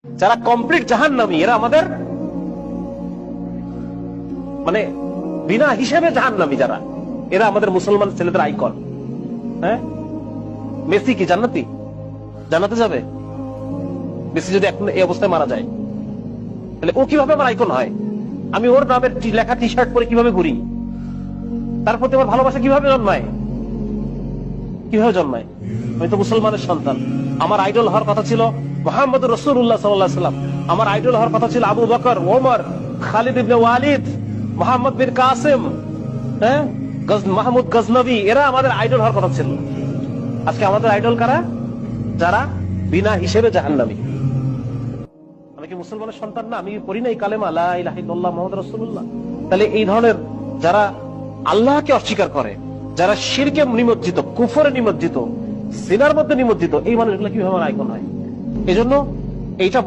যারা কমপ্লিট জাহান্নামী এরা আমাদের মানে বিনা হিসেবে জাহান্নামী যারা, এরা আমাদের মুসলমান ছেলেদের আইকন। হ্যাঁ, মেসি কি জান্নাতি? জান্নাতে যাবে? মেসি যদি এখন এই অবস্থায় মারা যায়, তাহলে ও কিভাবে আমার আইকন হয়? আমি ওর নামের লেখা টি শার্ট পরে কিভাবে ঘুরি? তার প্রতি আমার ভালোবাসা কিভাবে জন্মায়? কিভাবে জন্মায়? আমি তো মুসলমানের সন্তান। আমার আইডল হওয়ার কথা ছিল মুহাম্মদ রাসূলুল্লাহ সাল্লাল্লাহু আলাইহি ওয়াসাল্লাম। আমার আইডল হওয়ার কথা ছিল আবু বকর, ওমর, খালিদ ইবনে ওয়ালিদ, মুহাম্মদ বিন কাসিম, হ্যাঁ, মাহমুদ গজনবী, এরা আমাদের আইডল হওয়ার কথা ছিল। আজকে আমাদের আইডল কারা? যারা বিনা হিসেবে জাহান্নামী। আমি কি মুসলমানের সন্তান না? আমি পড়ি না এই কালেমা লা ইলাহা ইল্লাল্লাহ মুহাম্মাদুর রাসূলুল্লাহ? তাহলে এই ধরনের যারা আল্লাহকে অস্বীকার করে, যারা শিরকে নিমজ্জিত, কুফরে নিমজ্জিত, সিনার মধ্যে নিমজ্জিত, এই মানুষগুলো কিভাবে আমার আইকন হয়? এই জন্য এইটা